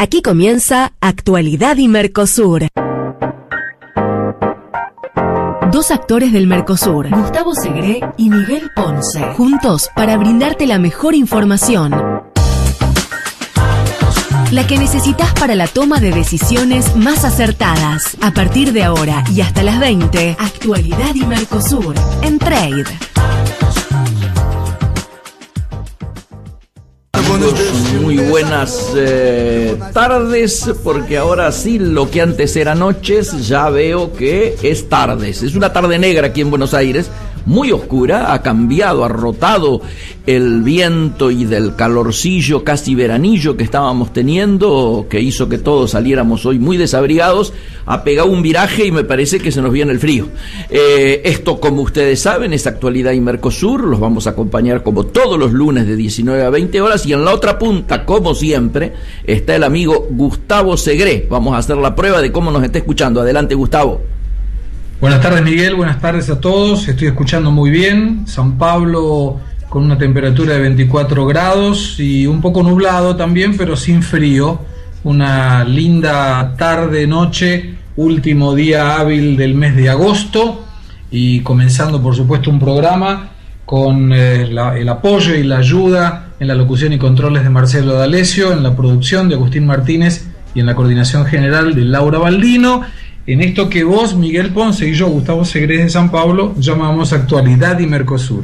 Aquí comienza Actualidad y Mercosur. Dos actores del Mercosur, Gustavo Segré y Miguel Ponce, juntos para brindarte la mejor información. La que necesitas para la toma de decisiones más acertadas. A partir de ahora y hasta las 20, Actualidad y Mercosur en Trade. Muy buenas tardes, porque ahora sí lo que antes era noches, ya veo que es tardes. Es una tarde negra aquí en Buenos Aires, muy oscura, ha cambiado, ha rotado el viento y del calorcillo casi veranillo que estábamos teniendo, que hizo que todos saliéramos hoy muy desabrigados, ha pegado un viraje y me parece que se nos viene el frío. Esto, como ustedes saben, es Actualidad y Mercosur, los vamos a acompañar como todos los lunes de 19 a 20 horas, y en la otra punta, como siempre, está el amigo Gustavo Segré. Vamos a hacer la prueba de cómo nos está escuchando. Adelante, Gustavo. Buenas tardes, Miguel, buenas tardes a todos. Estoy escuchando muy bien. San Pablo con una temperatura de 24 grados y un poco nublado también, pero sin frío. Una linda tarde, noche, último día hábil del mes de agosto, y comenzando por supuesto un programa con el apoyo y la ayuda en la locución y controles de Marcelo D'Alessio, en la producción de Agustín Martínez y en la coordinación general de Laura Baldino. En esto que vos, Miguel Ponce, y yo, Gustavo Segré de San Pablo, llamamos Actualidad y Mercosur.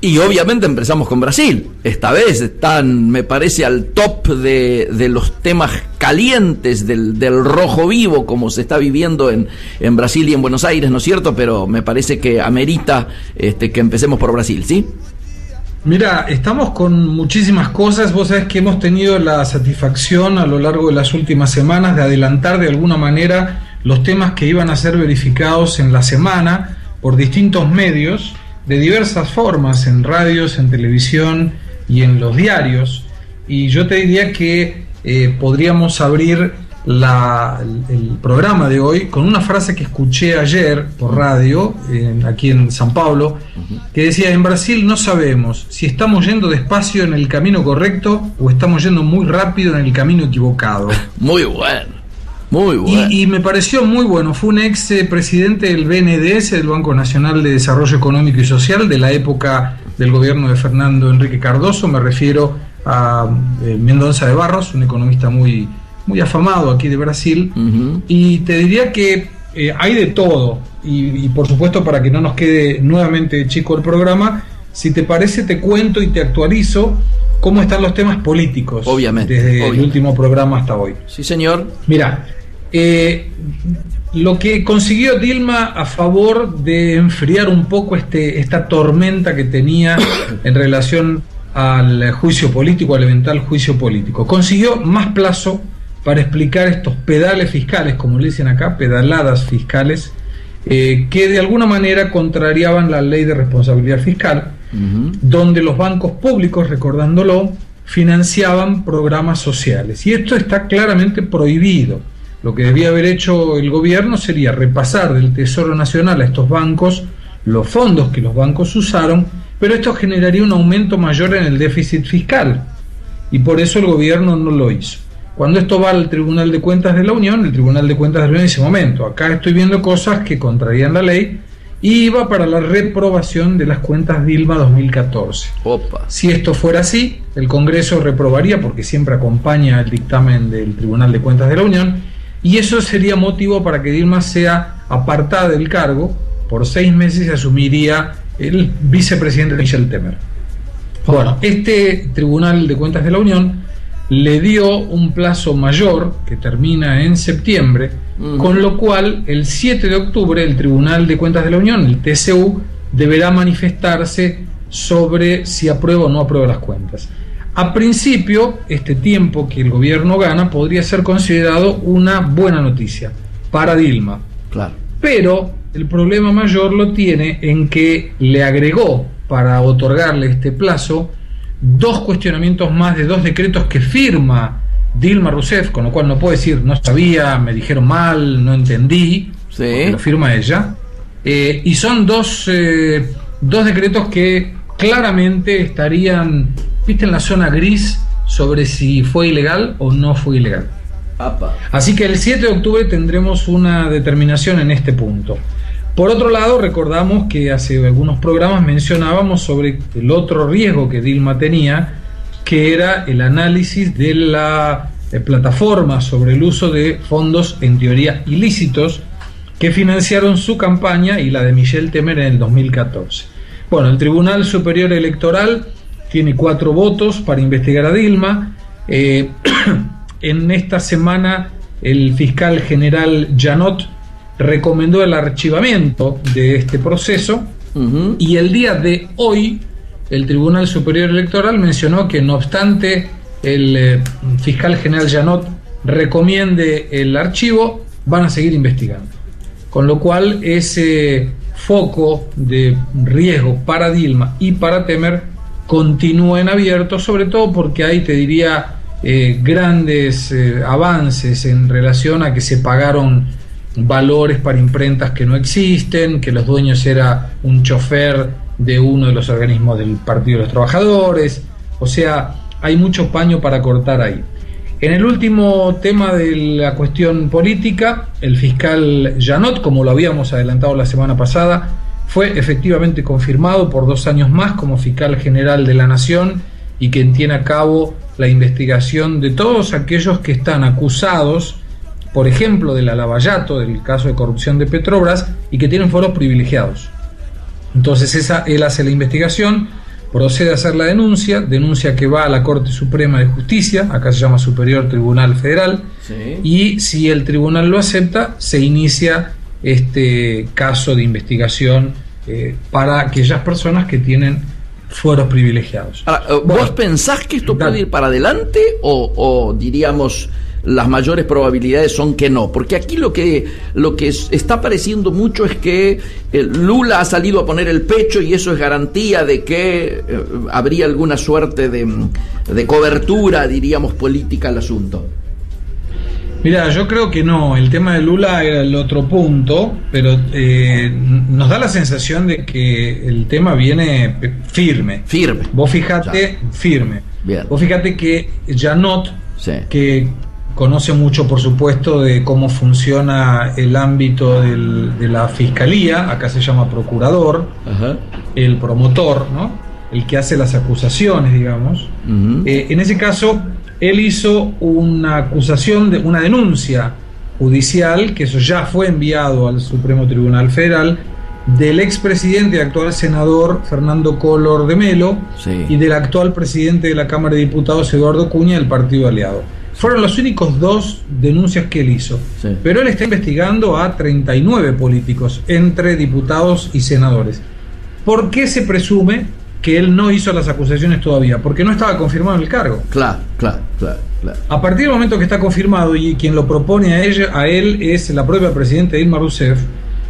Y obviamente empezamos con Brasil. Esta vez están, me parece, al top de los temas calientes del rojo vivo, como se está viviendo en Brasil y en Buenos Aires, ¿no es cierto? Pero me parece que amerita que empecemos por Brasil, ¿sí? Mira, estamos con muchísimas cosas. Vos sabés que hemos tenido la satisfacción a lo largo de las últimas semanas de adelantar de alguna manera los temas que iban a ser verificados en la semana por distintos medios, de diversas formas, en radios, en televisión y en los diarios. Y yo te diría que podríamos abrir el programa de hoy con una frase que escuché ayer por radio, aquí en San Pablo, que decía: en Brasil no sabemos si estamos yendo despacio en el camino correcto o estamos yendo muy rápido en el camino equivocado. Muy bueno. Muy bueno. Y me pareció muy bueno. Fue un ex presidente del BNDES, del Banco Nacional de Desarrollo Económico y Social, de la época del gobierno de Fernando Henrique Cardoso. Me refiero a Mendonça de Barros, un economista muy, muy afamado aquí de Brasil. Y te diría que hay de todo. Y por supuesto, para que no nos quede nuevamente chico el programa, si te parece te cuento y te actualizo cómo están los temas políticos. Obviamente. Desde el último programa hasta hoy. Sí, señor. Mira, lo que consiguió Dilma a favor de enfriar un poco esta tormenta que tenía en relación al juicio político, al eventual juicio político, consiguió más plazo para explicar estos pedales fiscales, como le dicen acá, pedaladas fiscales, que de alguna manera contrariaban la ley de responsabilidad fiscal, donde los bancos públicos, recordándolo, financiaban programas sociales. Y esto está claramente prohibido. Lo que debía haber hecho el gobierno sería repasar del Tesoro Nacional a estos bancos los fondos que los bancos usaron, pero esto generaría un aumento mayor en el déficit fiscal, y por eso el gobierno no lo hizo. Cuando esto va al Tribunal de Cuentas de la Unión, el Tribunal de Cuentas de la Unión dice: momento, acá estoy viendo cosas que contrarían la ley, y iba para la reprobación de las cuentas Dilma 2014. Opa. Si esto fuera así, el Congreso reprobaría, porque siempre acompaña el dictamen del Tribunal de Cuentas de la Unión, y eso sería motivo para que Dilma sea apartada del cargo por 6 meses y asumiría el vicepresidente Michel Temer. Bueno, este Tribunal de Cuentas de la Unión le dio un plazo mayor, que termina en septiembre, con lo cual el 7 de octubre el Tribunal de Cuentas de la Unión, el TCU, deberá manifestarse sobre si aprueba o no aprueba las cuentas. A principio, este tiempo que el gobierno gana podría ser considerado una buena noticia para Dilma. Claro. Pero el problema mayor lo tiene en que le agregó, para otorgarle este plazo, 2 cuestionamientos más de 2 decretos que firma Dilma Rousseff, con lo cual no puede decir no sabía, me dijeron mal, no entendí, sí, lo firma ella. Y son dos decretos que claramente estarían, viste, en la zona gris sobre si fue ilegal o no fue ilegal. Apa. Así que el 7 de octubre tendremos una determinación en este punto. Por otro lado, recordamos que hace algunos programas mencionábamos sobre el otro riesgo que Dilma tenía, que era el análisis de la plataforma sobre el uso de fondos en teoría ilícitos que financiaron su campaña y la de Michel Temer en el 2014. Bueno, el Tribunal Superior Electoral tiene 4 votos para investigar a Dilma. En esta semana el fiscal general Janot recomendó el archivamiento de este proceso, y el día de hoy el Tribunal Superior Electoral mencionó que no obstante el fiscal general Janot recomiende el archivo, van a seguir investigando, con lo cual ese foco de riesgo para Dilma y para Temer continúa en abierto, sobre todo porque hay, te diría, grandes avances en relación a que se pagaron valores para imprentas que no existen, que los dueños era un chofer de uno de los organismos del Partido de los Trabajadores. O sea, hay mucho paño para cortar ahí. En el último tema de la cuestión política, el fiscal Janot, como lo habíamos adelantado la semana pasada, fue efectivamente confirmado por 2 años más como fiscal general de la Nación y quien tiene a cabo la investigación de todos aquellos que están acusados, por ejemplo, del lavallato, del caso de corrupción de Petrobras, y que tienen foros privilegiados. Entonces él hace la investigación, procede a hacer la denuncia que va a la Corte Suprema de Justicia, acá se llama Superior Tribunal Federal, sí. Y si el tribunal lo acepta, se inicia este caso de investigación para aquellas personas que tienen fueros privilegiados. Ahora, ¿vos pensás que esto puede ir para adelante o diríamos las mayores probabilidades son que no? Porque aquí lo que está pareciendo mucho es que Lula ha salido a poner el pecho y eso es garantía de que habría alguna suerte de cobertura, diríamos, política al asunto. Mira, yo creo que no, el tema de Lula era el otro punto, pero nos da la sensación de que el tema viene firme. Vos fijate, firme. Bien. Vos fijate que Janot, sí, que conoce mucho, por supuesto, de cómo funciona el ámbito de la fiscalía, acá se llama procurador, ajá, el promotor, ¿no? El que hace las acusaciones, digamos. Uh-huh. En ese caso, él hizo una acusación, una denuncia judicial, que eso ya fue enviado al Supremo Tribunal Federal, del expresidente y actual senador Fernando Collor de Mello, sí, y del actual presidente de la Cámara de Diputados Eduardo Cunha del Partido Aliado. Fueron los únicos 2 denuncias que él hizo, sí, pero él está investigando a 39 políticos, entre diputados y senadores. ¿Por qué se presume que él no hizo las acusaciones todavía? Porque no estaba confirmado en el cargo. Claro. A partir del momento que está confirmado, y quien lo propone a él es la propia presidenta Dilma Rousseff,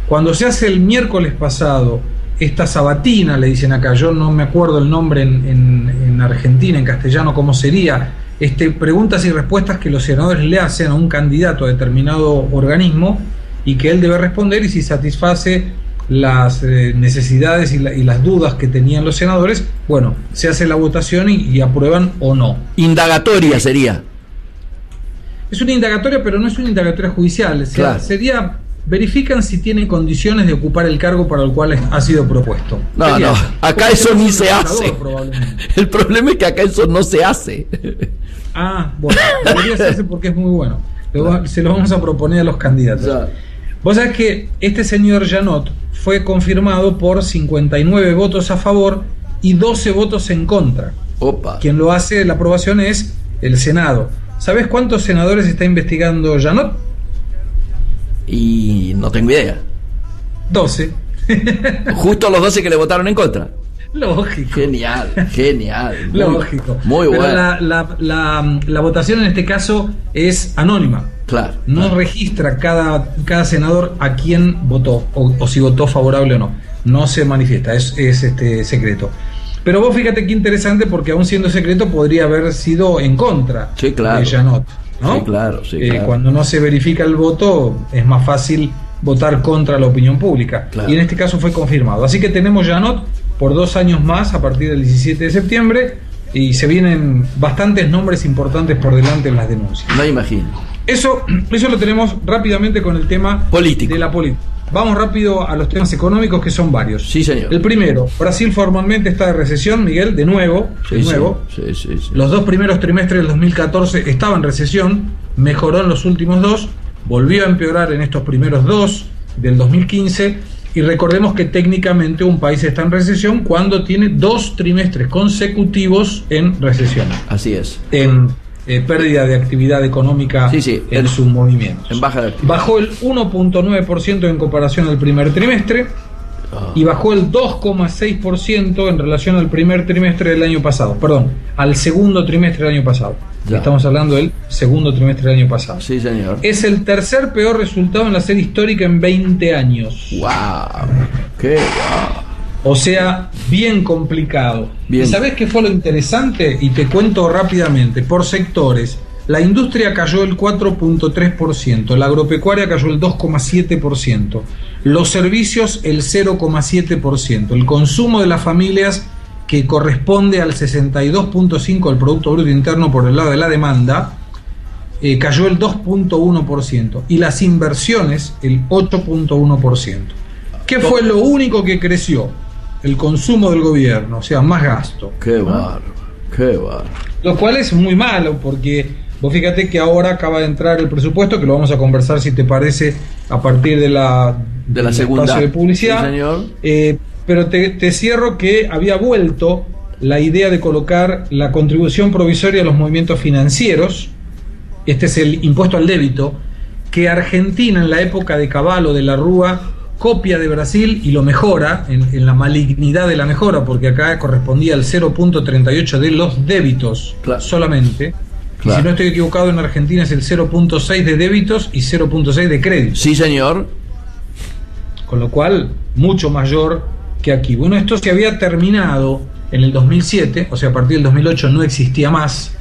cuando se hace el miércoles pasado esta sabatina, le dicen acá, yo no me acuerdo el nombre en Argentina, en castellano, cómo sería, preguntas y respuestas que los senadores le hacen a un candidato a determinado organismo y que él debe responder, y si satisface las necesidades y las dudas que tenían los senadores, bueno, se hace la votación y aprueban o no. Indagatoria sería. Es una indagatoria, pero no es una indagatoria judicial. Claro. Sería, verifican si tiene condiciones de ocupar el cargo para el cual ha sido propuesto. No, acá eso ni se hace. El problema es que acá eso no se hace. Bueno, debería hacerse porque es muy bueno. Se lo vamos a proponer a los candidatos. Claro. Vos sabés que este señor Janot fue confirmado por 59 votos a favor y 12 votos en contra. Opa. Quien lo hace la aprobación es el Senado. ¿Sabés cuántos senadores está investigando Janot? Y no tengo idea. 12. Justo los 12 que le votaron en contra. Lógico. Genial. Lógico. Muy bueno. Pero la votación en este caso es anónima. Claro. No registra cada senador a quién votó o si votó favorable o no. No se manifiesta, es secreto. Pero vos fíjate qué interesante, porque aún siendo secreto podría haber sido en contra, sí, claro, de Janot, ¿no? Sí, claro. Cuando no se verifica el voto es más fácil votar contra la opinión pública. Claro. Y en este caso fue confirmado. Así que tenemos Janot por 2 años más a partir del 17 de septiembre. y se vienen bastantes nombres importantes por delante en las denuncias. No imagino. Eso lo tenemos rápidamente con el tema político. De la política. Vamos rápido a los temas económicos, que son varios. Sí, señor. El primero, Brasil formalmente está de recesión, Miguel, de nuevo. Sí. Los 2 primeros trimestres del 2014 estaba en recesión, mejoró en los últimos 2, volvió a empeorar en estos primeros 2 del 2015, y recordemos que técnicamente un país está en recesión cuando tiene 2 trimestres consecutivos en recesión. Así es. En pérdida de actividad económica en sus movimientos. En baja de actividad. Bajó el 1.9% en comparación al primer trimestre y bajó el 2.6% en relación al primer trimestre del año pasado. Perdón, al segundo trimestre del año pasado. Ya. Estamos hablando del segundo trimestre del año pasado. Sí, señor. Es el tercer peor resultado en la serie histórica en 20 años. ¡Wow! ¡Qué wow! O sea, bien complicado. Bien. ¿Y sabés qué fue lo interesante? Y te cuento rápidamente, por sectores. La industria cayó el 4.3%, la agropecuaria cayó el 2.7%, los servicios el 0.7%, el consumo de las familias, que corresponde al 62.5% del Producto Bruto Interno por el lado de la demanda, cayó el 2.1%, y las inversiones el 8.1%. ¿Qué fue lo único que creció? El consumo del gobierno, o sea, más gasto. Qué bárbaro, qué bárbaro. Lo cual es muy malo, porque vos fíjate que ahora acaba de entrar el presupuesto, que lo vamos a conversar, si te parece, a partir de la segunda espacio de publicidad. Sí, señor. Pero te cierro que había vuelto la idea de colocar la contribución provisoria a los movimientos financieros. Este es el impuesto al débito, que Argentina en la época de Cavallo, de la Rúa, copia de Brasil y lo mejora en la malignidad de la mejora, porque acá correspondía al 0.38 de los débitos, claro, solamente. Claro. Y si no estoy equivocado, en Argentina es el 0.6 de débitos y 0.6 de créditos. Sí, señor. Con lo cual, mucho mayor que aquí. Bueno, esto se había terminado en el 2007, o sea, a partir del 2008 no existía más.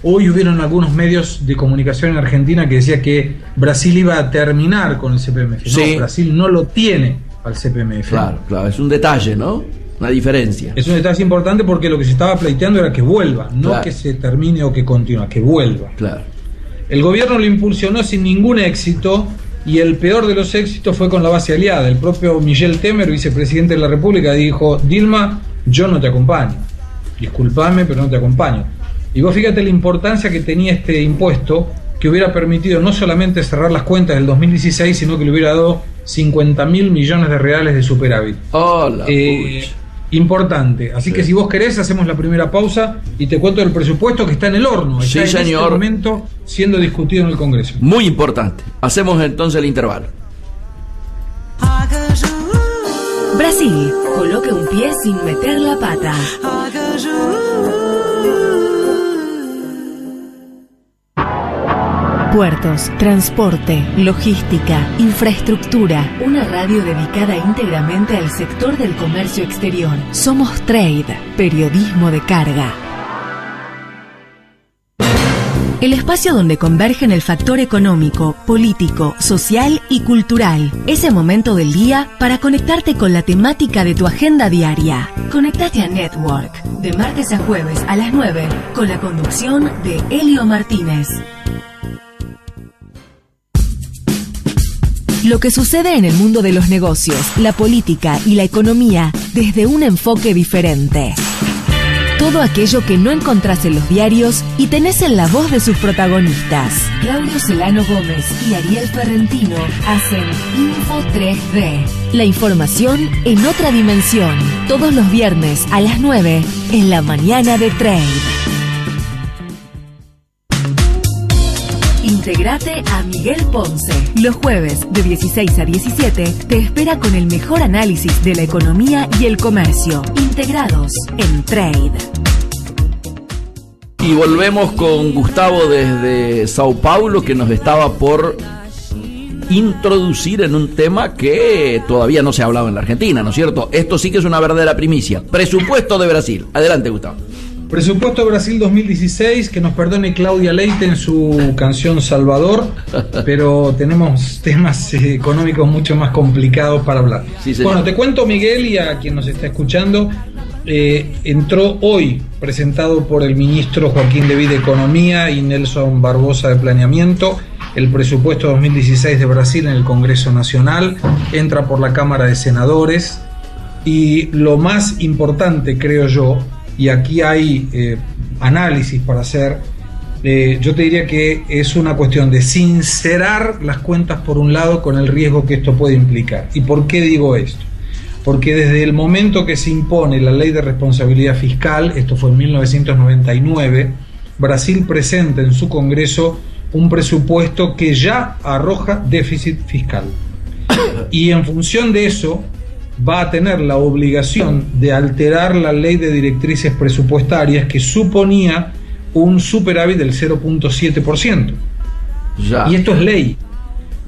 Hoy hubieron algunos medios de comunicación en Argentina que decía que Brasil iba a terminar con el CPMF. Sí. No, Brasil no lo tiene al CPMF. Claro, claro, es un detalle, ¿no? Una diferencia. Es un detalle importante, porque lo que se estaba pleiteando era que vuelva, no claro, que se termine o que continúe, que vuelva. Claro. El gobierno lo impulsionó sin ningún éxito, y el peor de los éxitos fue con la base aliada. El propio Michel Temer, vicepresidente de la República, dijo: Dilma, yo no te acompaño. Disculpame, pero no te acompaño. Y vos fíjate la importancia que tenía este impuesto, que hubiera permitido no solamente cerrar las cuentas del 2016, sino que le hubiera dado 50.000 millones de reales de superávit. Hola, importante. Así que si vos querés, hacemos la primera pausa y te cuento el presupuesto, que está en el horno. Está en este momento siendo discutido en el Congreso. Muy importante. Hacemos entonces el intervalo. Brasil, coloque un pie sin meter la pata. Puertos, transporte, logística, infraestructura. Una radio dedicada íntegramente al sector del comercio exterior. Somos Trade, periodismo de carga. El espacio donde convergen el factor económico, político, social y cultural. Ese momento del día para conectarte con la temática de tu agenda diaria. Conectate a Network, de martes a jueves a las 9, con la conducción de Elio Martínez. Lo que sucede en el mundo de los negocios, la política y la economía desde un enfoque diferente. Todo aquello que no encontrás en los diarios y tenés en la voz de sus protagonistas. Claudio Celano Gómez y Ariel Ferrentino hacen Info 3D. La información en otra dimensión. Todos los viernes a las 9 en la mañana de Trade. Integrate a Miguel Ponce. Los jueves de 16 a 17 te espera con el mejor análisis de la economía y el comercio, integrados en Trade. Y volvemos con Gustavo desde Sao Paulo, que nos estaba por introducir en un tema que todavía no se ha hablado en la Argentina, ¿no es cierto? Esto sí que es una verdadera primicia. Presupuesto de Brasil. Adelante, Gustavo. Presupuesto de Brasil 2016, que nos perdone Claudia Leite en su canción Salvador, pero tenemos temas económicos mucho más complicados para hablar. Sí, bueno, te cuento, Miguel, y a quien nos está escuchando, entró hoy, presentado por el ministro Joaquín Levy de Economía y Nelson Barbosa de Planeamiento, el presupuesto 2016 de Brasil en el Congreso Nacional, entra por la Cámara de Senadores, y lo más importante, creo yo, y aquí hay análisis para hacer, yo te diría que es una cuestión de sincerar las cuentas por un lado con el riesgo que esto puede implicar. ¿Y por qué digo esto? Porque desde el momento que se impone la ley de responsabilidad fiscal, esto fue en 1999, Brasil presenta en su Congreso un presupuesto que ya arroja déficit fiscal. Y en función de eso va a tener la obligación de alterar la ley de directrices presupuestarias que suponía un superávit del 0.7%. Y esto es ley.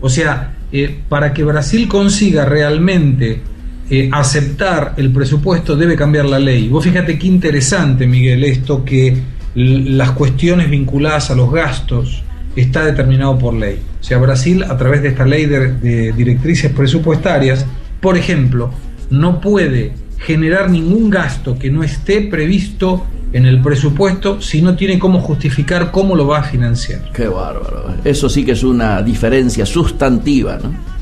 O sea, para que Brasil consiga realmente aceptar el presupuesto, debe cambiar la ley. Vos fíjate qué interesante, Miguel, esto que las cuestiones vinculadas a los gastos está determinado por ley. O sea, Brasil, a través de esta ley de directrices presupuestarias, por ejemplo, no puede generar ningún gasto que no esté previsto en el presupuesto si no tiene cómo justificar cómo lo va a financiar. Qué bárbaro. Eso sí que es una diferencia sustantiva, ¿no?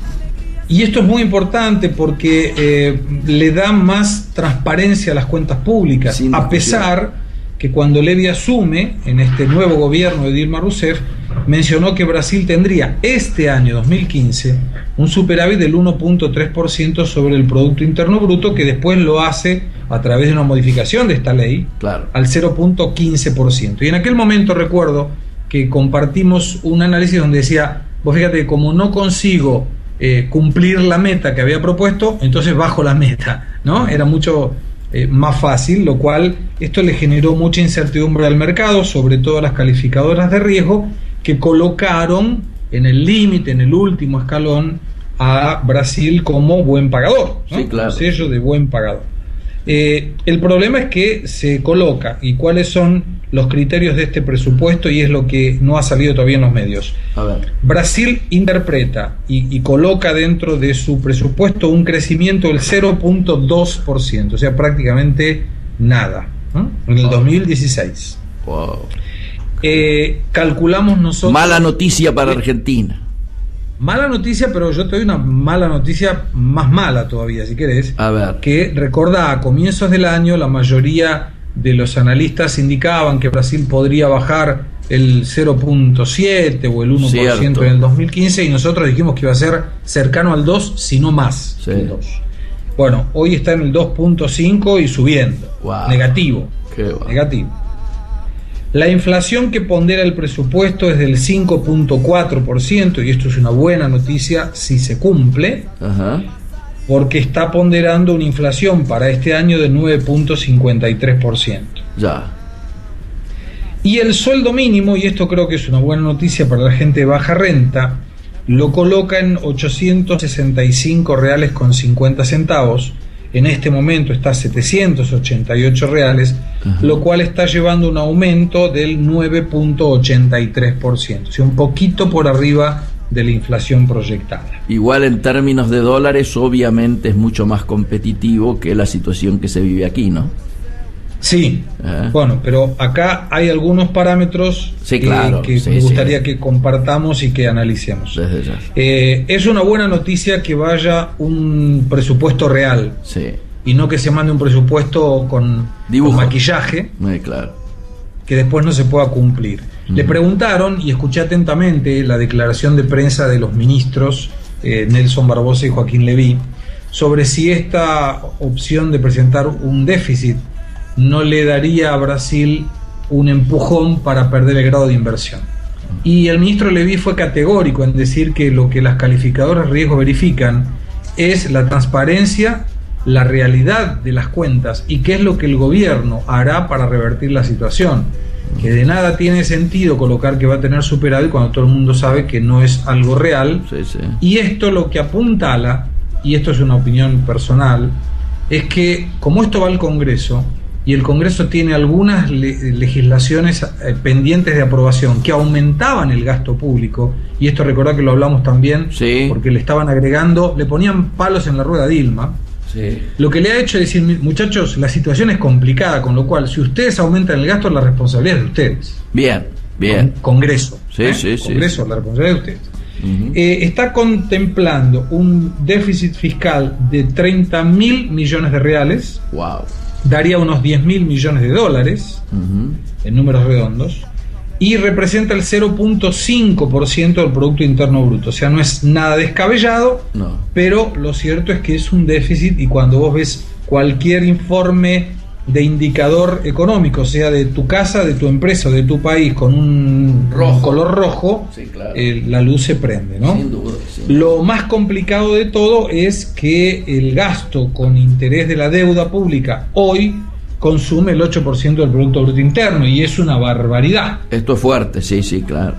Y esto es muy importante porque le da más transparencia a las cuentas públicas, a pesar que cuando Levy asume en este nuevo gobierno de Dilma Rousseff, mencionó que Brasil tendría este año 2015 un superávit del 1.3% sobre el Producto Interno Bruto, que después lo hace a través de una modificación de esta ley, claro, al 0.15%. Y en aquel momento recuerdo que compartimos un análisis donde decía, vos fíjate, como no consigo cumplir la meta que había propuesto, entonces bajo la meta, ¿no? Era mucho más fácil, lo cual esto le generó mucha incertidumbre al mercado, sobre todo a las calificadoras de riesgo, que colocaron en el límite, en el último escalón, a Brasil como buen pagador, ¿no? Sí, claro. Un sello de buen pagador. El problema es que se coloca, y cuáles son los criterios de este presupuesto, y es lo que no ha salido todavía en los medios. A ver. Brasil interpreta y coloca dentro de su presupuesto un crecimiento del 0.2%, o sea, prácticamente nada, ¿no? En el 2016. Wow. Calculamos nosotros... Mala noticia para Argentina. Mala noticia, pero yo te doy una mala noticia más mala todavía, si querés. A ver. Que recordá, a comienzos del año la mayoría de los analistas indicaban que Brasil podría bajar el 0.7 o el 1% Cierto. En el 2015, y nosotros dijimos que iba a ser cercano al 2, si no más. Sí. El 2. Bueno, hoy está en el 2.5 y subiendo. Wow. Negativo. Qué bueno. Negativo. La inflación que pondera el presupuesto es del 5.4%, y esto es una buena noticia si se cumple. Ajá. Porque está ponderando una inflación para este año de 9.53%. Ya. Y el sueldo mínimo, y esto creo que es una buena noticia para la gente de baja renta, lo coloca en 865 reales con 50 centavos. En este momento está a 788 reales, lo cual está llevando un aumento del 9.83%, o sea, un poquito por arriba de la inflación proyectada. Igual en términos de dólares, obviamente es mucho más competitivo que la situación que se vive aquí, ¿no? Sí, bueno, pero acá hay algunos parámetros sí, claro, que me gustaría que compartamos y que analicemos. Es una buena noticia que vaya un presupuesto real, y no que se mande un presupuesto con maquillaje, claro, que después no se pueda cumplir. Le preguntaron, y escuché atentamente la declaración de prensa de los ministros Nelson Barbosa y Joaquín Levy, sobre si esta opción de presentar un déficit no le daría a Brasil un empujón para perder el grado de inversión. Y el ministro Levy fue categórico en decir que lo que las calificadoras de riesgo verifican es la transparencia, la realidad de las cuentas y qué es lo que el gobierno hará para revertir la situación. Que de nada tiene sentido colocar que va a tener superávit cuando todo el mundo sabe que no es algo real. Y esto lo que apuntala, y esto es una opinión personal, es que como esto va al Congreso, y el Congreso tiene algunas legislaciones pendientes de aprobación que aumentaban el gasto público, y esto recordá que lo hablamos también, porque le estaban agregando, le ponían palos en la rueda a Dilma, Sí. Lo que le ha hecho es decir, muchachos, la situación es complicada, con lo cual, si ustedes aumentan el gasto, la responsabilidad es de ustedes. Bien. Congreso. Sí. Congreso, la responsabilidad de ustedes. Está contemplando un déficit fiscal de 30.000 millones de reales. Wow. Daría unos 10.000 millones de dólares, en números redondos, y representa el 0.5% del Producto Interno Bruto. O sea, no es nada descabellado, No. pero lo cierto es que es un déficit, y cuando vos ves cualquier informe de indicador económico, sea de tu casa, de tu empresa o de tu país, con un color rojo, sí, claro. La luz se prende, ¿no? Sin duda. Lo más complicado de todo es que el gasto con interés de la deuda pública hoy consume el 8% del Producto Bruto Interno, y es una barbaridad. Esto es fuerte, sí, claro.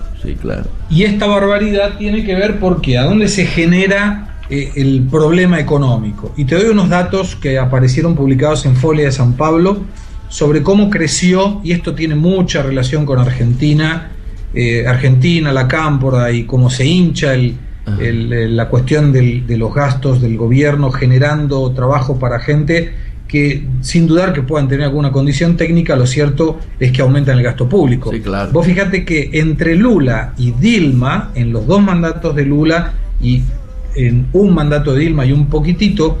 Y esta barbaridad tiene que ver porque a dónde se genera el problema económico. Y te doy unos datos que aparecieron publicados en Folia de San Pablo sobre cómo creció, y esto tiene mucha relación con Argentina, la cámpora, y cómo se hincha la cuestión de los gastos del gobierno, generando trabajo para gente que, sin dudar que puedan tener alguna condición técnica, lo cierto es que aumentan el gasto público. Sí, claro. Vos fíjate que entre Lula y Dilma, en los dos mandatos de Lula y en un mandato de Dilma y un poquitito,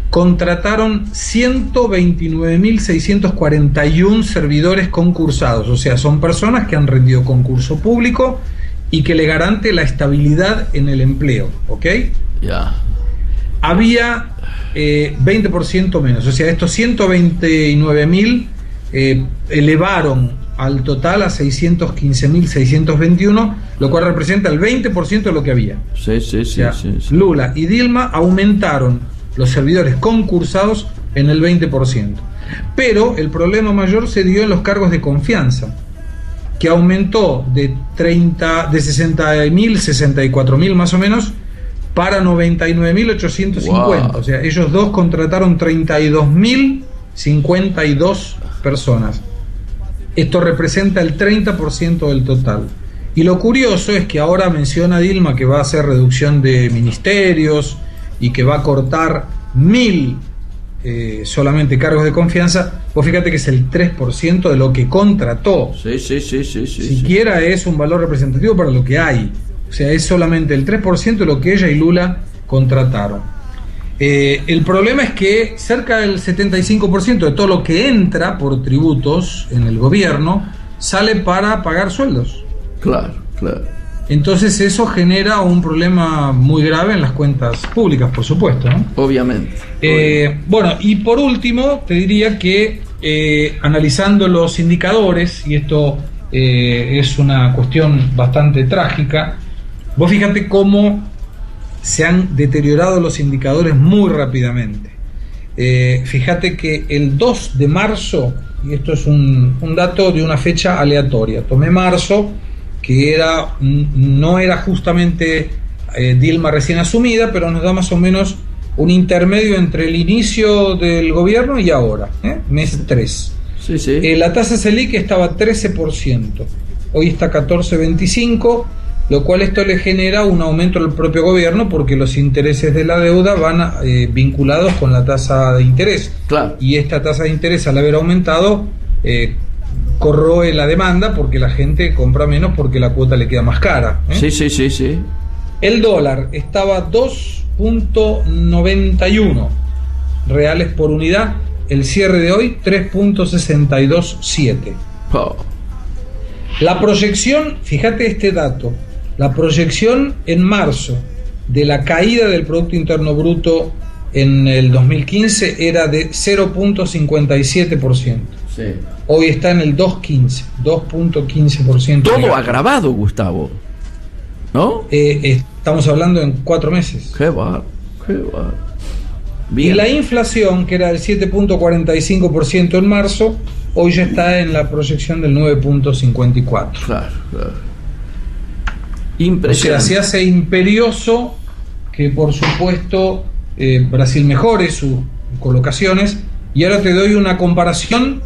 contrataron 129.641 servidores concursados. O sea, son personas que han rendido concurso público y que le garante la estabilidad en el empleo, ¿ok? Ya. Había 20% menos. O sea, estos 129.000 elevaron al total a 615.621, lo cual representa el 20% de lo que había. Sí. Lula y Dilma aumentaron los servidores concursados en el 20%. Pero el problema mayor se dio en los cargos de confianza, que aumentó de 60.000, 64.000 más o menos, para 99.850. Wow. O sea, ellos dos contrataron 32.052 personas. Esto representa el 30% del total. Y lo curioso es que ahora menciona Dilma que va a hacer reducción de ministerios y que va a cortar 1.000 solamente cargos de confianza. Vos fíjate que es el 3% de lo que contrató. Sí. Siquiera es un valor representativo para lo que hay. O sea, es solamente el 3% de lo que ella y Lula contrataron. El problema es que cerca del 75% de todo lo que entra por tributos en el gobierno sale para pagar sueldos. Claro. Entonces eso genera un problema muy grave en las cuentas públicas, por supuesto, ¿no? Obviamente. Bueno, y por último te diría que analizando los indicadores, y esto es una cuestión bastante trágica, vos fíjate cómo se han deteriorado los indicadores muy rápidamente. Fíjate que el 2 de marzo, y esto es un dato de una fecha aleatoria, tomé marzo, que no era justamente Dilma recién asumida, pero nos da más o menos un intermedio entre el inicio del gobierno y ahora, mes 3. Sí. La tasa Selic estaba 13%, hoy está 14.25%, lo cual esto le genera un aumento al propio gobierno porque los intereses de la deuda van vinculados con la tasa de interés. Claro. Y esta tasa de interés, al haber aumentado, corroe la demanda porque la gente compra menos porque la cuota le queda más cara. Sí. El dólar estaba 2.91 reales por unidad. El cierre de hoy 3.627. Oh. La proyección, fíjate este dato, la proyección en marzo de la caída del Producto Interno Bruto en el 2015 era de 0.57%. Sí. Hoy está en el 2.15%. Todo agravado, Gustavo, ¿no? Estamos hablando en 4 meses. Qué va. Bien. Y la inflación, que era del 7.45% en marzo, hoy ya está en la proyección del 9.54%. Claro. Impresionante. O sea, se hace imperioso que, por supuesto, Brasil mejore sus colocaciones. Y ahora te doy una comparación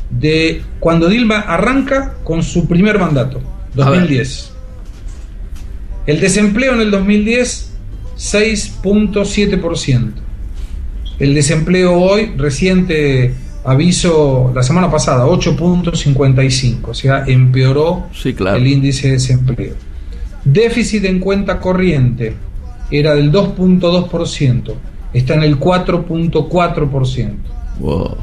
de cuando Dilma arranca con su primer mandato, 2010. El desempleo en el 2010, 6.7%. El desempleo hoy, reciente aviso, la semana pasada, 8.55, o sea, empeoró el índice de desempleo. Déficit en cuenta corriente era del 2.2%, está en el 4.4%. Wow,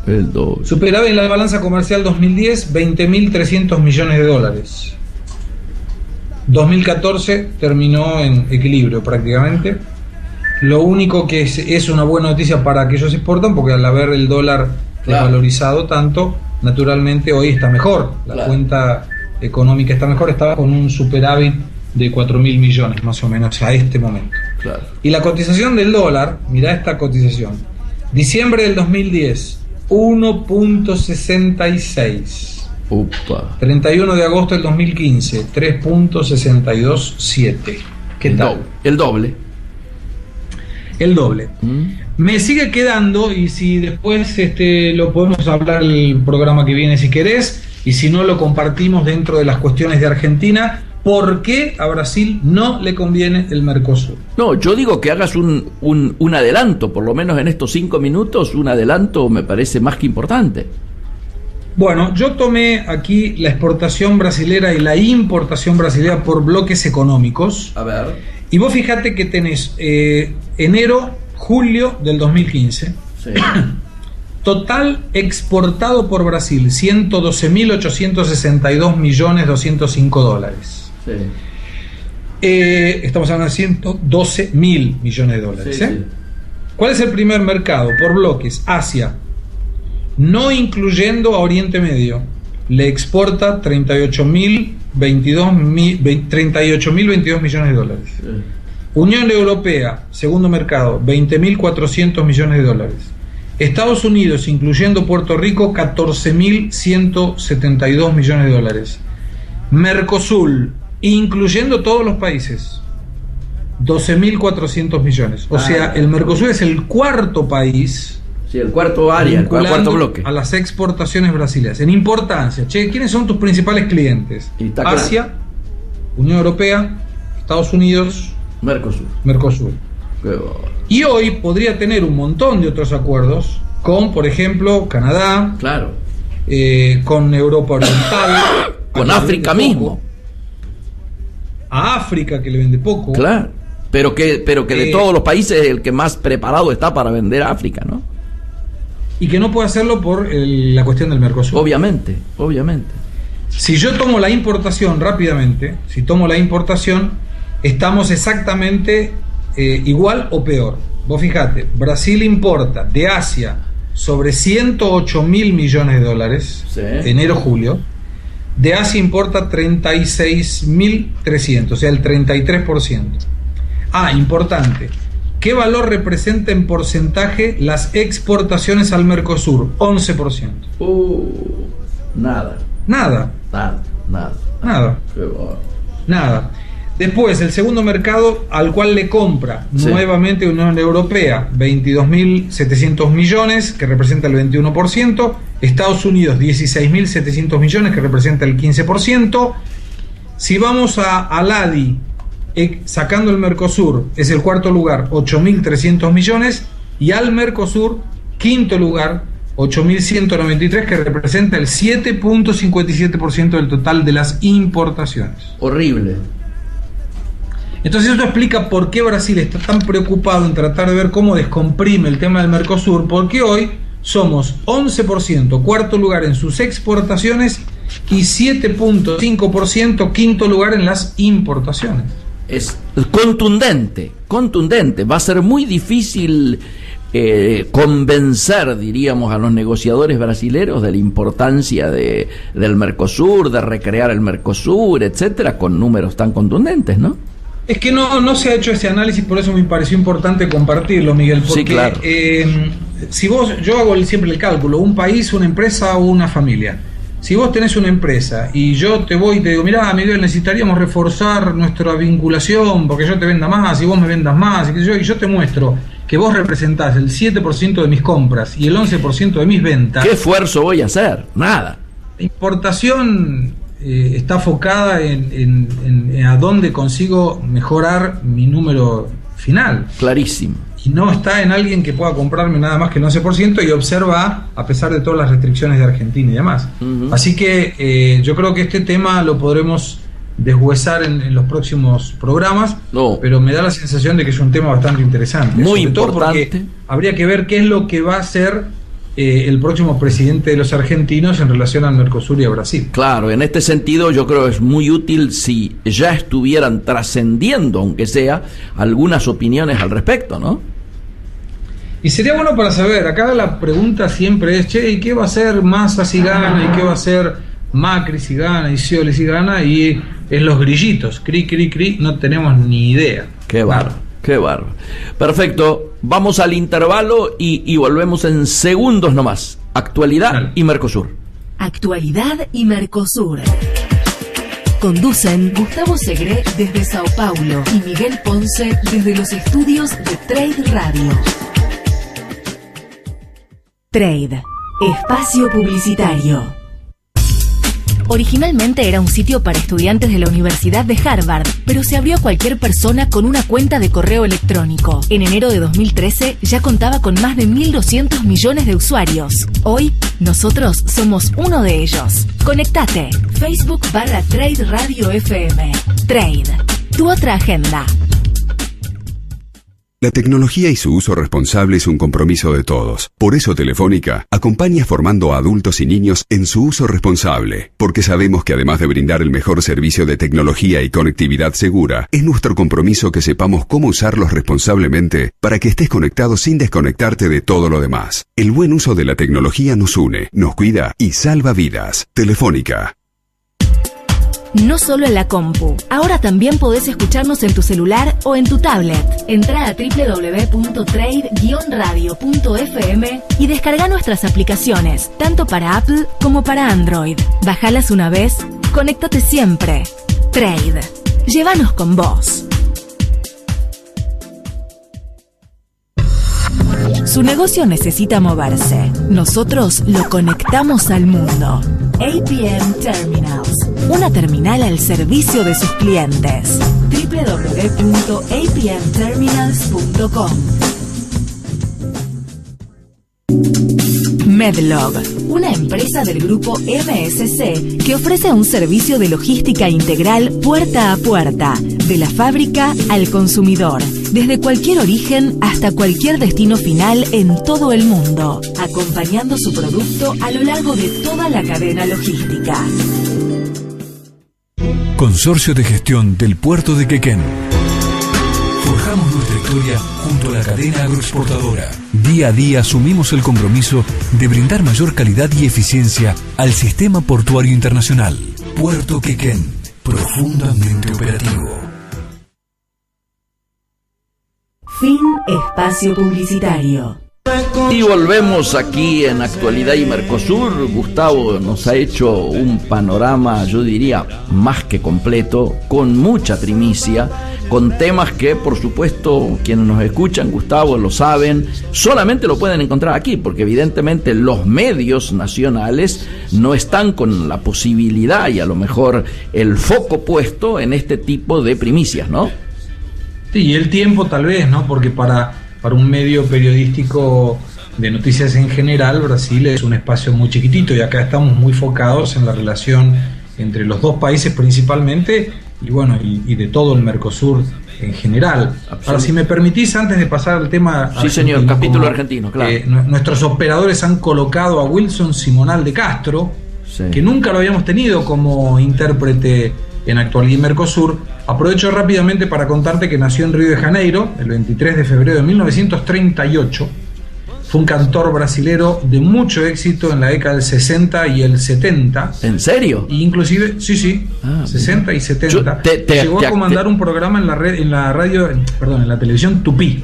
el doble. Superávit en la balanza comercial 2010, 20.300 millones de dólares. 2014 terminó en equilibrio prácticamente. Lo único que es una buena noticia para aquellos exportan, porque al haber el dólar desvalorizado tanto, naturalmente hoy está mejor. La cuenta económica está mejor, estaba con un superávit de 4.000 millones más o menos a este momento. Y la cotización del dólar, mirá esta cotización, diciembre del 2010, 1.66. 31 de agosto del 2015, 3.627. ¿Qué tal? El doble. El doble. Me sigue quedando, y si después lo podemos hablar el programa que viene si querés, y si no lo compartimos dentro de las cuestiones de Argentina, ¿por qué a Brasil no le conviene el Mercosur? No, yo digo que hagas un adelanto, por lo menos en estos 5 minutos, un adelanto me parece más que importante. Bueno, yo tomé aquí la exportación brasilera y la importación brasilera por bloques económicos. A ver. Y vos fíjate que tenés enero, julio del 2015. Sí. Total exportado por Brasil, 112.862.205 dólares. Sí. Estamos hablando de 112.000 millones de dólares. Sí, sí. ¿Cuál es el primer mercado? Por bloques, Asia. No incluyendo a Oriente Medio, le exporta 38.022 millones de dólares. Sí. Unión Europea, segundo mercado, 20.400 millones de dólares. Estados Unidos, incluyendo Puerto Rico, 14.172 millones de dólares. Mercosur, incluyendo todos los países, 12.400 millones. O sea, el Mercosur es el cuarto país. Sí, el cuarto área, el cuarto bloque. A las exportaciones brasileñas. En importancia, ¿quiénes son tus principales clientes? Asia, Unión Europea, Estados Unidos, Mercosur. Y hoy podría tener un montón de otros acuerdos con, por ejemplo, Canadá, con Europa Oriental, con África mismo. A África, que le vende poco. Claro, pero que de todos los países el que más preparado está para vender a África, ¿no? Y que no puede hacerlo por la cuestión del Mercosur. Obviamente. Si yo tomo la importación rápidamente, estamos exactamente igual o peor. Vos fijate, Brasil importa de Asia sobre 108.000 millones de dólares, enero-julio. De Asia importa 36.300, o sea, el 33%. Importante. ¿Qué valor representa en porcentaje las exportaciones al Mercosur? 11%. Nada. Después, el segundo mercado al cual le compra nuevamente Unión Europea, 22.700 millones, que representa el 21%. Estados Unidos, 16.700 millones, que representa el 15%. Si vamos al ADI, sacando el Mercosur, es el cuarto lugar, 8.300 millones, y al Mercosur, quinto lugar, 8.193, que representa el 7.57% del total de las importaciones. Horrible. Entonces eso explica por qué Brasil está tan preocupado en tratar de ver cómo descomprime el tema del Mercosur, porque hoy somos 11%, cuarto lugar en sus exportaciones, y 7.5%, quinto lugar en las importaciones. Es contundente. Va a ser muy difícil convencer, diríamos, a los negociadores brasileros de la importancia del Mercosur, de recrear el Mercosur, etcétera, con números tan contundentes, ¿no? Es que no se ha hecho ese análisis, por eso me pareció importante compartirlo, Miguel, porque sí, claro. Yo hago siempre el cálculo, un país, una empresa o una familia. Si vos tenés una empresa y yo te voy y te digo, mirá, Miguel, necesitaríamos reforzar nuestra vinculación porque yo te venda más y vos me vendas más, y yo te muestro que vos representás el 7% de mis compras y el 11% de mis ventas. ¿Qué esfuerzo voy a hacer? Nada. La importación está enfocada en a dónde consigo mejorar mi número final. Clarísimo. y no está en alguien que pueda comprarme nada más que el 11% y observa a pesar de todas las restricciones de Argentina y demás. Así que yo creo que este tema lo podremos deshuesar en los próximos programas, pero me da la sensación de que es un tema bastante interesante. Muy sobre todo importante. Porque habría que ver qué es lo que va a hacer el próximo presidente de los argentinos en relación al Mercosur y a Brasil. Claro, en este sentido yo creo que es muy útil si ya estuvieran trascendiendo, aunque sea, algunas opiniones al respecto, ¿no? Y sería bueno para saber, acá la pregunta siempre es, che, ¿y qué va a hacer Massa si gana? ¿Y qué va a hacer Macri si gana? ¿Y Scioli si gana? Y es los grillitos, cri, cri, cri, no tenemos ni idea. Qué bárbaro, qué bárbaro. Perfecto, vamos al intervalo y volvemos en segundos nomás. Actualidad y Mercosur. Actualidad y Mercosur. Conducen Gustavo Segre desde Sao Paulo y Miguel Ponce desde los estudios de Trade Radio. Trade, espacio publicitario. Originalmente era un sitio para estudiantes de la Universidad de Harvard, pero se abrió a cualquier persona con una cuenta de correo electrónico. En enero de 2013 ya contaba con más de 1.200 millones de usuarios. Hoy, nosotros somos uno de ellos. Conectate. Facebook/Trade Radio FM. Trade, tu otra agenda. La tecnología y su uso responsable es un compromiso de todos. Por eso Telefónica acompaña formando a adultos y niños en su uso responsable, porque sabemos que además de brindar el mejor servicio de tecnología y conectividad segura, es nuestro compromiso que sepamos cómo usarlos responsablemente para que estés conectado sin desconectarte de todo lo demás. El buen uso de la tecnología nos une, nos cuida y salva vidas. Telefónica. No solo en la compu, ahora también podés escucharnos en tu celular o en tu tablet. Entrá a www.trade-radio.fm y descarga nuestras aplicaciones, tanto para Apple como para Android. Bájalas una vez, conéctate siempre. Trade, llévanos con vos. Su negocio necesita moverse. Nosotros lo conectamos al mundo. APM Terminals, una terminal al servicio de sus clientes. www.apmterminals.com. Medlog, una empresa del grupo MSC que ofrece un servicio de logística integral puerta a puerta, de la fábrica al consumidor, desde cualquier origen hasta cualquier destino final en todo el mundo, acompañando su producto a lo largo de toda la cadena logística. Consorcio de Gestión del Puerto de Quequén. Forjamos nuestra historia junto a la cadena agroexportadora. Día a día asumimos el compromiso de brindar mayor calidad y eficiencia al sistema portuario internacional. Puerto Quequén, profundamente operativo. Fin espacio publicitario. Y volvemos aquí en Actualidad y Mercosur. Gustavo nos ha hecho un panorama, yo diría, más que completo, con mucha primicia, con temas que, por supuesto, quienes nos escuchan, Gustavo, lo saben, solamente lo pueden encontrar aquí, porque evidentemente los medios nacionales no están con la posibilidad y a lo mejor el foco puesto en este tipo de primicias, ¿no? Sí, y el tiempo tal vez, ¿no? Porque para un medio periodístico de noticias en general, Brasil es un espacio muy chiquitito y acá estamos muy focados en la relación entre los dos países principalmente y bueno, y de todo el Mercosur en general. Ahora, si me permitís, antes de pasar al tema... Sí, señor, capítulo argentino, claro. Nuestros operadores han colocado a Wilson Simonal de Castro, sí, que nunca lo habíamos tenido como intérprete en Actualidad y Mercosur. Aprovecho rápidamente para contarte que nació en Río de Janeiro el 23 de febrero de 1938. Fue un cantor brasilero de mucho éxito en la década del 60 y el 70. ¿En serio? Y inclusive, sí, 60 y 70. Llegó a comandar un programa en la televisión Tupí.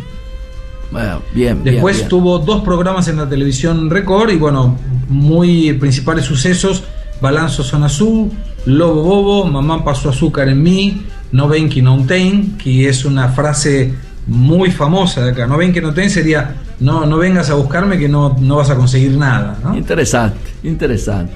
Bueno, bien. Después bien. Tuvo 2 programas en la televisión Record y bueno, muy principales sucesos: Balanço Zona Sul, Lobo Bobo, Mamá pasó azúcar en mí, No ven que no ten, que es una frase muy famosa de acá. No ven que no ten sería, no vengas a buscarme que no vas a conseguir nada, ¿no? Interesante.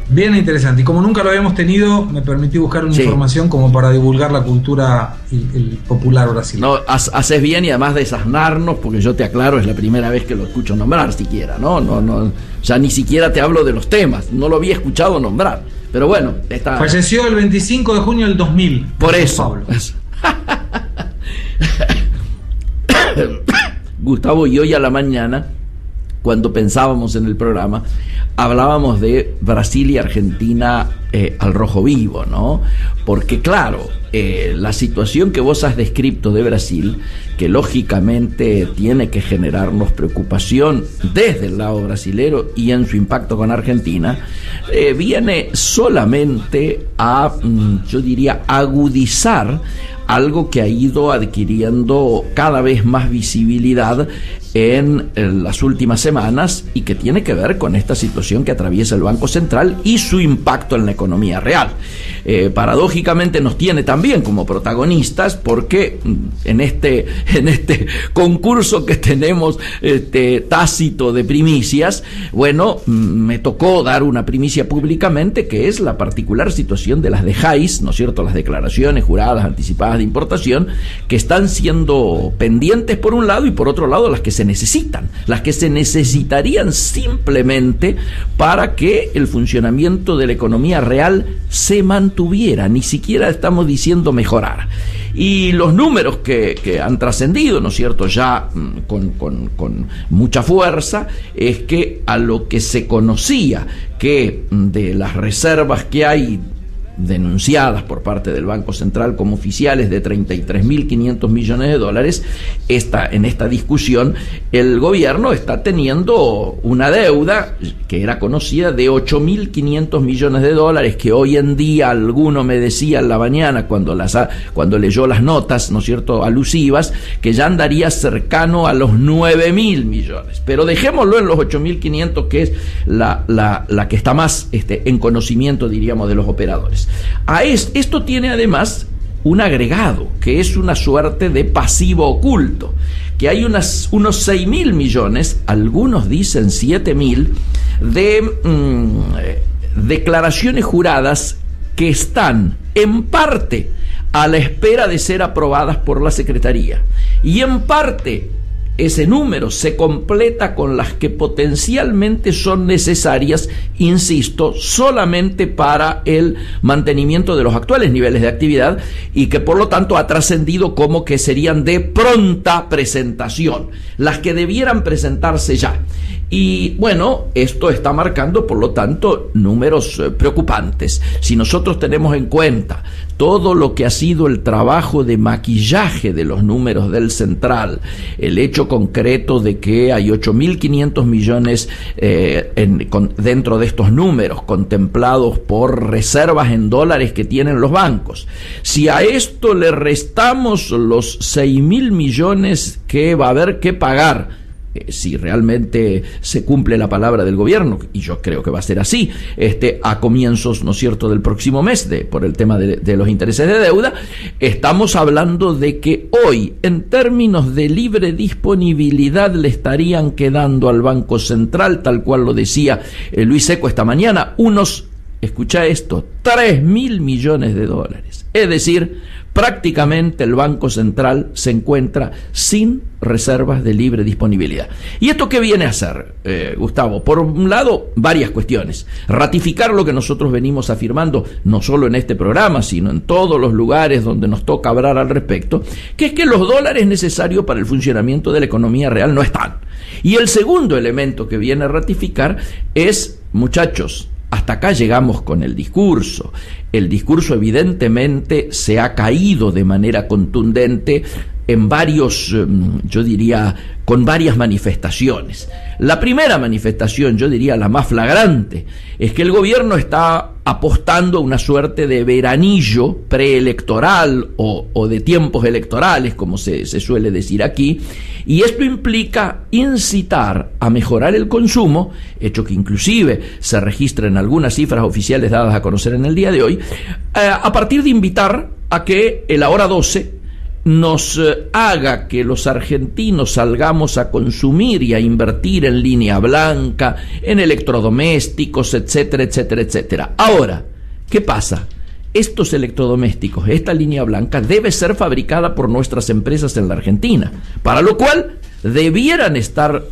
Bien interesante. Y como nunca lo habíamos tenido, me permití buscar una información como para divulgar la cultura el popular brasileño. No, haces bien, y además desasnarnos, porque yo te aclaro, es la primera vez que lo escucho nombrar siquiera, ¿no? Ya ni siquiera te hablo de los temas, no lo había escuchado nombrar. Pero bueno, falleció el 25 de junio del 2000. Por eso. Gustavo, y hoy a la mañana, cuando pensábamos en el programa, hablábamos de Brasil y Argentina al rojo vivo, ¿no? Porque claro, la situación que vos has descrito de Brasil, que lógicamente tiene que generarnos preocupación desde el lado brasilero y en su impacto con Argentina, viene solamente a, yo diría, agudizar algo que ha ido adquiriendo cada vez más visibilidad en las últimas semanas y que tiene que ver con esta situación que atraviesa el Banco Central y su impacto en la economía real. Paradójicamente nos tiene también como protagonistas, porque en este concurso que tenemos tácito de primicias, bueno, me tocó dar una primicia públicamente, que es la particular situación de las DEJAIS, ¿no es cierto?, las declaraciones juradas anticipadas de importación, que están siendo pendientes por un lado, y por otro lado las que se necesitarían simplemente para que el funcionamiento de la economía real se mantuviera, ni siquiera estamos diciendo mejorar. Y los números que han trascendido, ¿no es cierto?, ya con mucha fuerza, es que a lo que se conocía que de las reservas que hay denunciadas por parte del Banco Central como oficiales de 33.500 millones de dólares, en esta discusión el gobierno está teniendo una deuda que era conocida de 8.500 millones de dólares, que hoy en día alguno me decía en la mañana cuando leyó las notas, ¿no es cierto?, alusivas, que ya andaría cercano a los 9.000 millones, pero dejémoslo en los 8.500, que es la que está más en conocimiento, diríamos, de los operadores. Esto tiene además un agregado, que es una suerte de pasivo oculto, que hay unos 6.000 millones, algunos dicen 7.000, de declaraciones juradas que están en parte a la espera de ser aprobadas por la Secretaría, y en parte ese número se completa con las que potencialmente son necesarias, insisto, solamente para el mantenimiento de los actuales niveles de actividad, y que por lo tanto ha trascendido como que serían de pronta presentación, las que debieran presentarse ya. Y bueno, esto está marcando, por lo tanto, números preocupantes. Si nosotros tenemos en cuenta todo lo que ha sido el trabajo de maquillaje de los números del Central, el hecho concreto de que hay 8.500 millones dentro de estos números contemplados por reservas en dólares que tienen los bancos, si a esto le restamos los 6.000 millones que va a haber que pagar, si realmente se cumple la palabra del gobierno, y yo creo que va a ser así, a comienzos, ¿no es cierto?, del próximo mes, por el tema de los intereses de deuda, estamos hablando de que hoy, en términos de libre disponibilidad, le estarían quedando al Banco Central, tal cual lo decía Luis Seco esta mañana, escucha esto, 3.000 millones de dólares. Es decir, prácticamente el Banco Central se encuentra sin reservas de libre disponibilidad. ¿Y esto qué viene a hacer, Gustavo? Por un lado, varias cuestiones. Ratificar lo que nosotros venimos afirmando, no solo en este programa, sino en todos los lugares donde nos toca hablar al respecto, que es que los dólares necesarios para el funcionamiento de la economía real no están. Y el segundo elemento que viene a ratificar es, muchachos, hasta acá llegamos con el discurso. El discurso evidentemente se ha caído de manera contundente en varios, yo diría, con varias manifestaciones. La primera manifestación, yo diría la más flagrante, es que el gobierno está apostando a una suerte de veranillo preelectoral o de tiempos electorales, como se suele decir aquí, y esto implica incitar a mejorar el consumo, hecho que inclusive se registra en algunas cifras oficiales dadas a conocer en el día de hoy, a partir de invitar a que el ahora 12 nos haga que los argentinos salgamos a consumir y a invertir en línea blanca, en electrodomésticos, etcétera, etcétera, etcétera. Ahora, ¿qué pasa? Estos electrodomésticos, esta línea blanca, debe ser fabricada por nuestras empresas en la Argentina, para lo cual debieran estar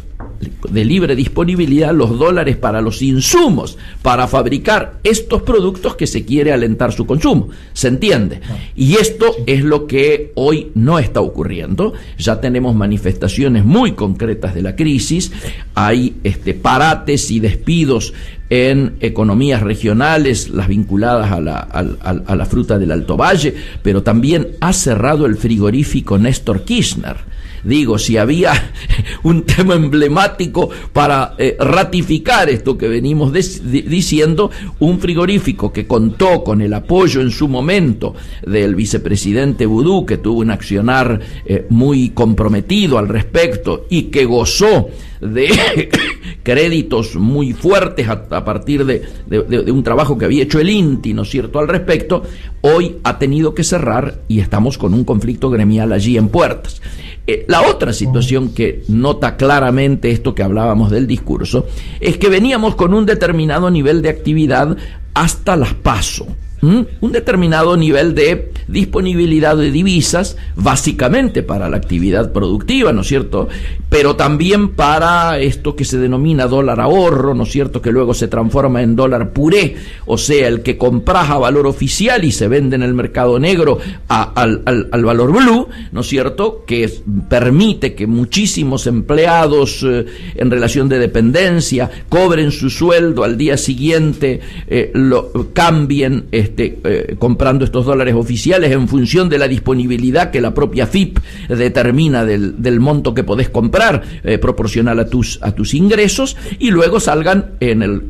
de libre disponibilidad los dólares para los insumos, para fabricar estos productos que se quiere alentar su consumo. ¿Se entiende? Y esto es lo que hoy no está ocurriendo. Ya tenemos manifestaciones muy concretas de la crisis, hay parates y despidos en economías regionales, las vinculadas a la fruta del Alto Valle, pero también ha cerrado el frigorífico Néstor Kirchner. Digo, si había un tema emblemático para ratificar esto que venimos diciendo, un frigorífico que contó con el apoyo en su momento del vicepresidente Vudú, que tuvo un accionar muy comprometido al respecto y que gozó de créditos muy fuertes a partir de un trabajo que había hecho el INTI, ¿no es cierto?, al respecto, hoy ha tenido que cerrar y estamos con un conflicto gremial allí en puertas. La otra situación que nota claramente esto que hablábamos del discurso es que veníamos con un determinado nivel de actividad hasta las PASO. Un determinado nivel de disponibilidad de divisas, básicamente para la actividad productiva, ¿no es cierto?, pero también para esto que se denomina dólar ahorro, ¿no es cierto?, que luego se transforma en dólar puré, o sea, el que compras a valor oficial y se vende en el mercado negro al valor blue, ¿no es cierto?, que permite que muchísimos empleados en relación de dependencia cobren su sueldo al día siguiente, lo cambien comprando estos dólares oficiales en función de la disponibilidad que la propia FIP determina del monto que podés comprar, proporcional a tus ingresos, y luego salgan en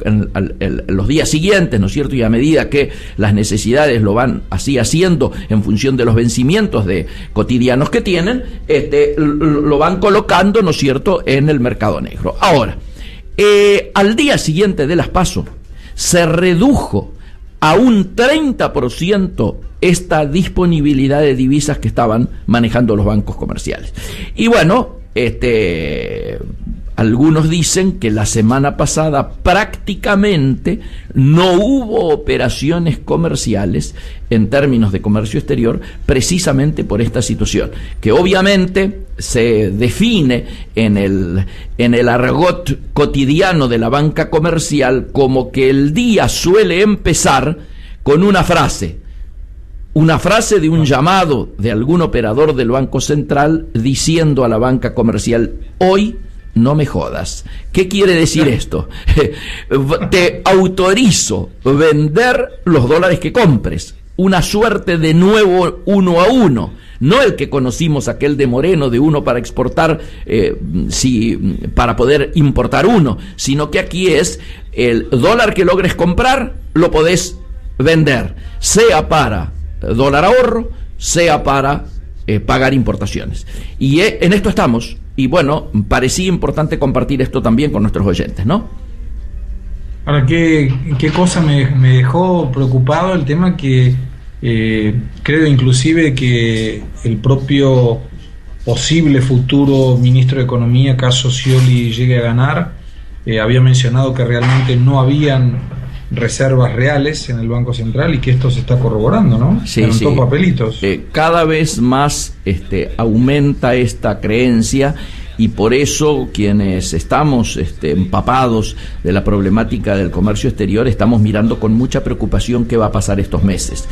los días siguientes, ¿no es cierto?, y a medida que las necesidades lo van así haciendo en función de los vencimientos cotidianos que tienen, lo van colocando, ¿no es cierto?, en el mercado negro. Ahora, al día siguiente de las PASO se redujo a un 30% esta disponibilidad de divisas que estaban manejando los bancos comerciales. Y bueno, algunos dicen que la semana pasada prácticamente no hubo operaciones comerciales en términos de comercio exterior, precisamente por esta situación, que obviamente se define en el argot cotidiano de la banca comercial como que el día suele empezar con una frase de un llamado de algún operador del Banco Central diciendo a la banca comercial: hoy no me jodas. ¿Qué quiere decir esto? Te autorizo vender los dólares que compres. Una suerte de nuevo 1 a 1. No el que conocimos, aquel de Moreno, de 1 para exportar, para poder importar 1, sino que aquí es el dólar que logres comprar, lo podés vender, sea para dólar ahorro, sea para pagar importaciones. Y en esto estamos. Y bueno, parecía importante compartir esto también con nuestros oyentes, ¿no? Ahora, ¿qué cosa me dejó preocupado? El tema que creo inclusive que el propio posible futuro ministro de Economía, caso Scioli llegue a ganar, había mencionado que realmente no habían reservas reales en el Banco Central y que esto se está corroborando, ¿no? Sí, sí. Papelitos. Cada vez más aumenta esta creencia, y por eso quienes estamos empapados de la problemática del comercio exterior estamos mirando con mucha preocupación qué va a pasar estos meses.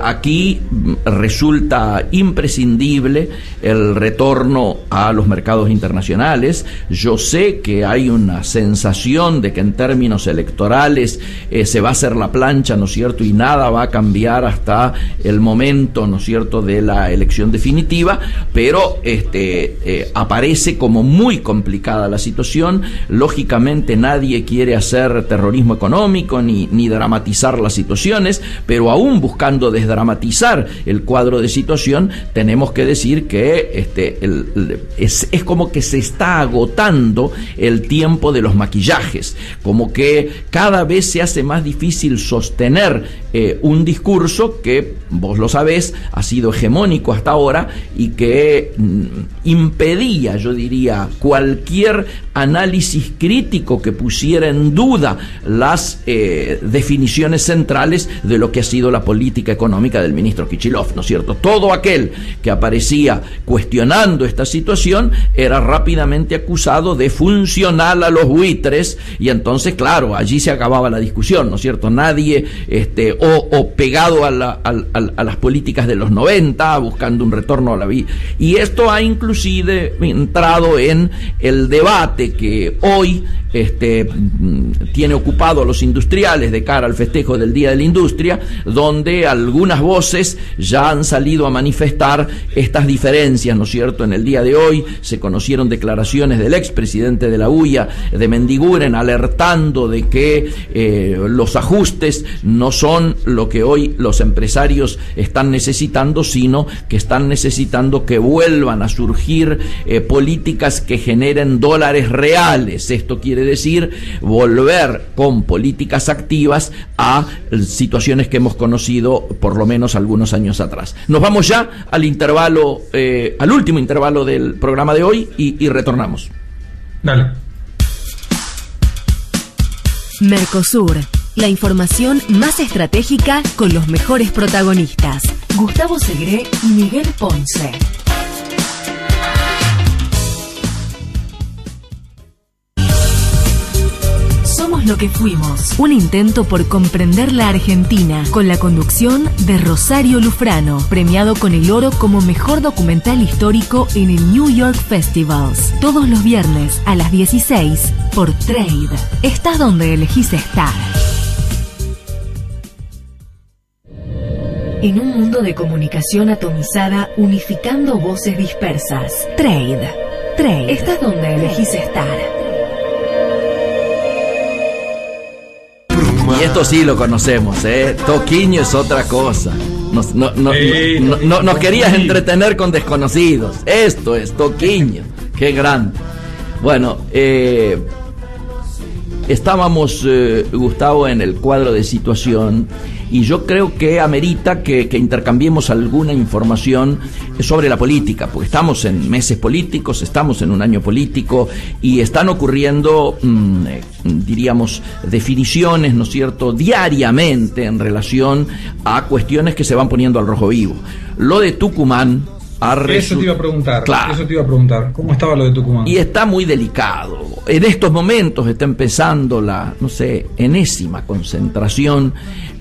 Aquí resulta imprescindible el retorno a los mercados internacionales. Yo sé que hay una sensación de que en términos electorales se va a hacer la plancha, ¿no es cierto?, y nada va a cambiar hasta el momento, ¿no es cierto?, de la elección definitiva, pero aparece como muy complicada la situación. Lógicamente nadie quiere hacer terrorismo económico ni dramatizar las situaciones, pero aún buscando desdramatizar el cuadro de situación, tenemos que decir que es como que se está agotando el tiempo de los maquillajes, como que cada vez se hace más difícil sostener un discurso que vos lo sabés, ha sido hegemónico hasta ahora y que impedía, yo diría, cualquier análisis crítico que pusiera en duda las definiciones centrales de lo que ha sido la política económica del ministro Kicillof, ¿no es cierto? Todo aquel que aparecía cuestionando esta situación era rápidamente acusado de funcional a los buitres, y entonces, claro, allí se acababa la discusión, ¿no es cierto? Nadie, o pegado a las políticas de los 90, buscando un retorno a la vida. Y esto ha inclusive entrado en el debate que hoy tiene ocupado a los industriales de cara al festejo del Día de la Industria, donde algunas voces ya han salido a manifestar estas diferencias, ¿no es cierto? En el día de hoy se conocieron declaraciones del expresidente de la UIA, de Mendiguren, alertando de que los ajustes no son lo que hoy los empresarios están necesitando, sino que están necesitando que vuelvan a surgir políticas que generen dólares reales. Esto quiere decir volver con políticas activas a situaciones que hemos conocido por lo menos algunos años atrás. Nos vamos ya al intervalo, al último intervalo del programa de hoy y retornamos. Dale. Mercosur, la información más estratégica con los mejores protagonistas. Gustavo Segre y Miguel Ponce. Somos lo que fuimos. Un intento por comprender la Argentina, con la conducción de Rosario Lufrano, premiado con el oro como mejor documental histórico en el New York Festivals. Todos los viernes a las 16 por Trade. Estás donde elegís estar. En un mundo de comunicación atomizada, unificando voces dispersas. Trade. Estás donde elegís estar. Y esto sí lo conocemos, Toquinho es otra cosa. Nos querías entretener con desconocidos. Esto es Toquinho. Qué grande. Bueno, estábamos, Gustavo, en el cuadro de situación, y yo creo que amerita que intercambiemos alguna información sobre la política, porque estamos en meses políticos, estamos en un año político, y están ocurriendo, diríamos, definiciones, ¿no es cierto?, diariamente en relación a cuestiones que se van poniendo al rojo vivo. Lo de Tucumán... Eso te iba a preguntar, claro. ¿Cómo estaba lo de Tucumán? Y está muy delicado. En estos momentos está empezando la, enésima concentración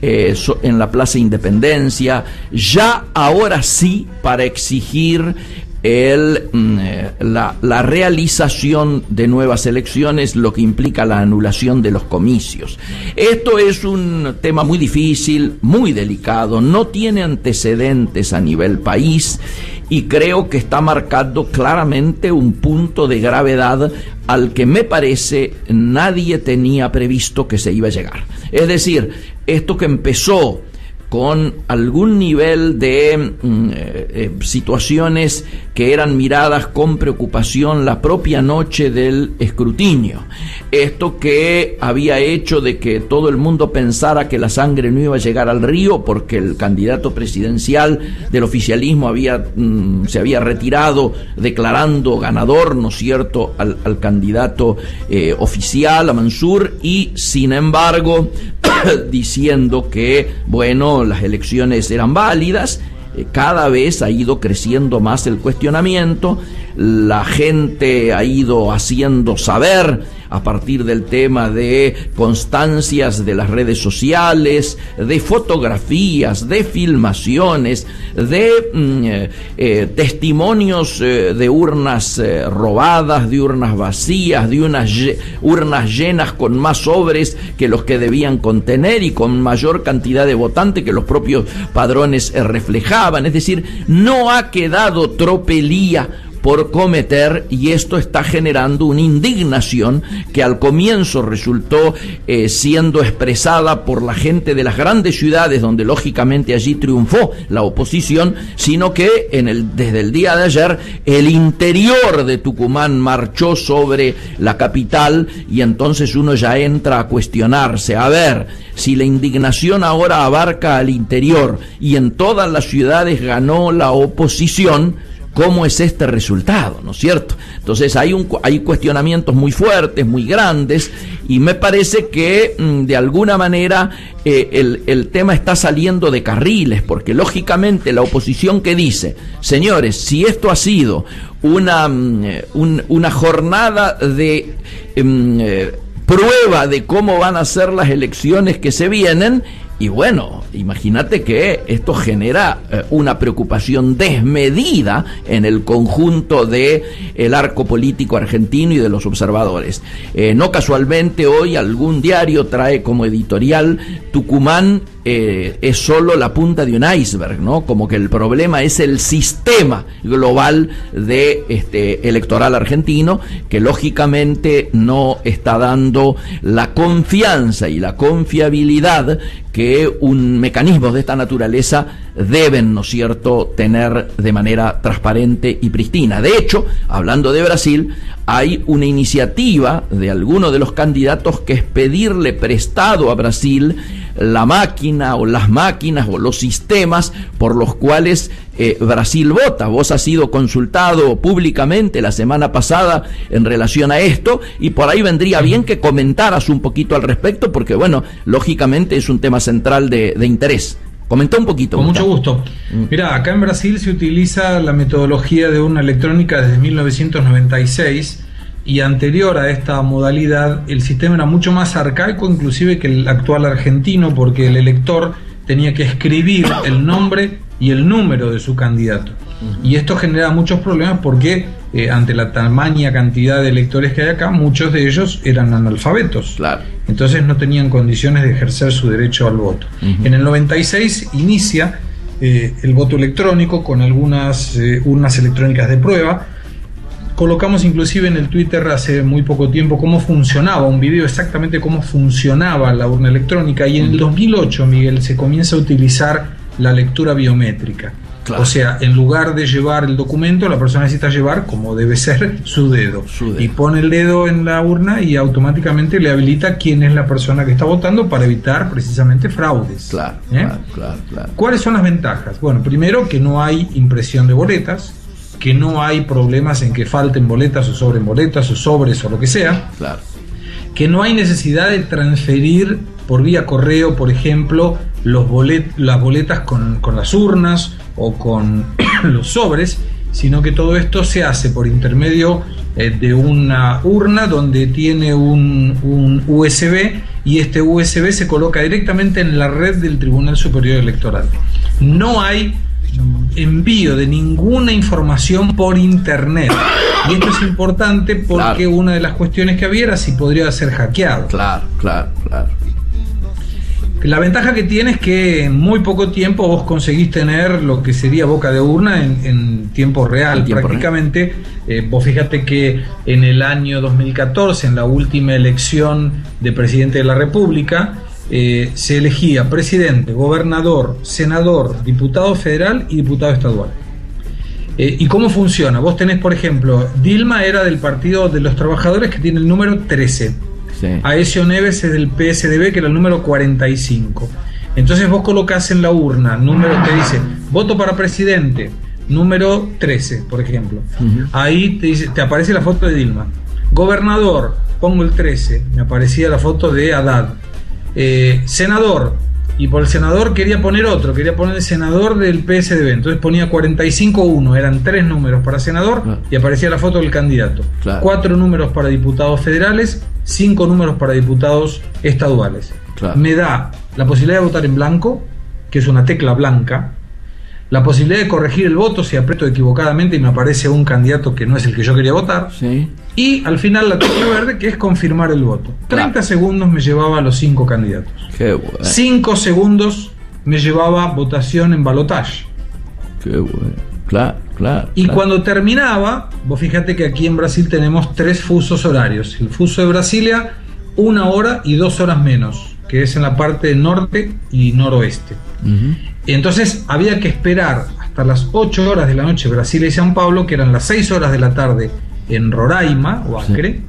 en la Plaza Independencia, ya ahora sí para exigir la realización de nuevas elecciones, lo que implica la anulación de los comicios. Esto es un tema muy difícil, muy delicado, no tiene antecedentes a nivel país, y creo que está marcando claramente un punto de gravedad al que me parece nadie tenía previsto que se iba a llegar. Es decir, esto que empezó con algún nivel de situaciones que eran miradas con preocupación la propia noche del escrutinio. Esto que había hecho de que todo el mundo pensara que la sangre no iba a llegar al río porque el candidato presidencial del oficialismo se había retirado declarando ganador, ¿no es cierto?, al candidato oficial, a Mansur, y sin embargo diciendo que, bueno, las elecciones eran válidas. Cada vez ha ido creciendo más el cuestionamiento, la gente ha ido haciendo saber a partir del tema de constancias de las redes sociales, de fotografías, de filmaciones, de testimonios de urnas robadas, de urnas vacías, de urnas llenas con más sobres que los que debían contener y con mayor cantidad de votantes que los propios padrones reflejaban. Es decir, no ha quedado tropelía por cometer, y esto está generando una indignación que al comienzo resultó siendo expresada por la gente de las grandes ciudades, donde lógicamente allí triunfó la oposición, sino que desde el día de ayer el interior de Tucumán marchó sobre la capital, y entonces uno ya entra a cuestionarse, a ver, si la indignación ahora abarca al interior y en todas las ciudades ganó la oposición, ¿cómo es este resultado? ¿No es cierto? Entonces hay cuestionamientos muy fuertes, muy grandes, y me parece que de alguna manera el tema está saliendo de carriles, porque lógicamente la oposición que dice, señores, si esto ha sido una jornada de prueba de cómo van a ser las elecciones que se vienen, y bueno, imagínate que esto genera una preocupación desmedida en el conjunto de el arco político argentino y de los observadores. No casualmente hoy algún diario trae como editorial: Tucumán es solo la punta de un iceberg, ¿no? Como que el problema es el sistema global de electoral argentino, que lógicamente no está dando la confianza y la confiabilidad que un mecanismo de esta naturaleza deben, ¿no es cierto?, tener de manera transparente y pristina. De hecho, hablando de Brasil, hay una iniciativa de algunos de los candidatos que es pedirle prestado a Brasil la máquina o las máquinas o los sistemas por los cuales Brasil vota. Vos has sido consultado públicamente la semana pasada en relación a esto, y por ahí vendría bien que comentaras un poquito al respecto, porque bueno, lógicamente es un tema central de interés. Comentá un poquito. Con mucho gusto. Mirá, acá en Brasil se utiliza la metodología de urna electrónica desde 1996, y anterior a esta modalidad el sistema era mucho más arcaico inclusive que el actual argentino, porque el elector tenía que escribir el nombre y el número de su candidato. Y esto genera muchos problemas porque ante la tamaña cantidad de electores que hay acá, muchos de ellos eran analfabetos. Claro. Entonces no tenían condiciones de ejercer su derecho al voto. En el 96 inicia el voto electrónico con algunas urnas electrónicas de prueba. Colocamos inclusive en el Twitter hace muy poco tiempo cómo funcionaba, un video exactamente cómo funcionaba la urna electrónica, y en el 2008, Miguel, se comienza a utilizar la lectura biométrica. Claro. O sea, en lugar de llevar el documento, la persona necesita llevar, como debe ser, su dedo. Y pone el dedo en la urna y automáticamente le habilita quién es la persona que está votando, para evitar precisamente fraudes. Claro. ¿Cuáles son las ventajas? Bueno, primero, que no hay impresión de boletas, que no hay problemas en que falten boletas o sobren boletas o sobres o lo que sea. Claro. Que no hay necesidad de transferir por vía correo, por ejemplo, las boletas con las urnas o con los sobres, sino que todo esto se hace por intermedio de una urna donde tiene un USB, y este USB se coloca directamente en la red del Tribunal Superior Electoral. No hay envío de ninguna información por internet, y esto es importante porque una de las cuestiones que había era si podría ser hackeado. Claro. La ventaja que tiene es que en muy poco tiempo vos conseguís tener lo que sería boca de urna en tiempo real, prácticamente. Vos fíjate que en el año 2014, en la última elección de presidente de la República, se elegía presidente, gobernador, senador, diputado federal y diputado estadual. ¿Y cómo funciona? Vos tenés, por ejemplo, Dilma era del Partido de los Trabajadores, que tiene el número 13. Sí. Aécio Neves es del PSDB, que era el número 45. Entonces vos colocás en la urna número que dice voto para presidente, número 13, por ejemplo. Ahí te aparece la foto de Dilma. Gobernador, pongo el 13, me aparecía la foto de Haddad. Senador, y por el senador quería poner el senador del PSDB, entonces ponía 45-1, eran 3 números para senador, y aparecía la foto del candidato. 4 números para diputados federales, 5 números para diputados estaduales. Me da la posibilidad de votar en blanco, que es una tecla blanca, la posibilidad de corregir el voto si aprieto equivocadamente y me aparece un candidato que no es el que yo quería votar, y al final la tecla verde, que es confirmar el voto. 30 segundos me llevaba a los 5 candidatos. Qué bueno. 5 segundos me llevaba votación en balotaje. Qué bueno. claro. Y cuando terminaba, vos fíjate que aquí en Brasil tenemos 3 fusos horarios. El fuso de Brasilia, 1 hora y 2 horas menos, que es en la parte norte y noroeste. Entonces había que esperar hasta las 8 horas de la noche Brasilia y São Paulo, que eran las 6 horas de la tarde en Roraima o Acre,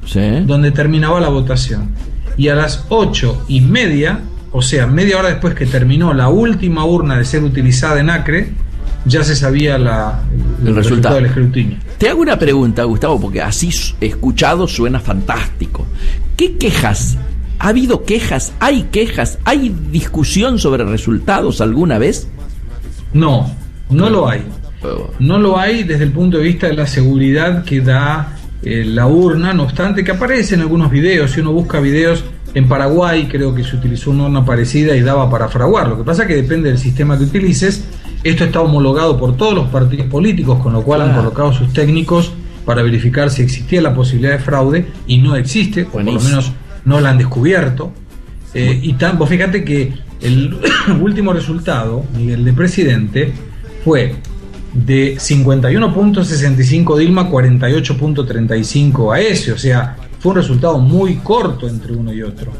donde terminaba la votación. Y a las 8:30, o sea, media hora después que terminó la última urna de ser utilizada en Acre, ya se sabía el resultado del escrutinio. Te hago una pregunta, Gustavo, porque así escuchado suena fantástico. ¿Qué quejas? ¿Ha habido quejas? ¿Hay quejas? ¿Hay discusión sobre resultados alguna vez? No lo hay. No lo hay desde el punto de vista de la seguridad que da la urna, no obstante que aparecen algunos videos. Si uno busca videos en Paraguay, creo que se utilizó una urna parecida y daba para fraguar. Lo que pasa es que depende del sistema que utilices. Esto está homologado por todos los partidos políticos, con lo cual han colocado sus técnicos para verificar si existía la posibilidad de fraude, y no existe, o por lo menos no la han descubierto. Vos fíjate que el último resultado, Miguel, de presidente, fue de 51.65 Dilma, 48.35 Aécio. O sea, fue un resultado muy corto entre uno y otro.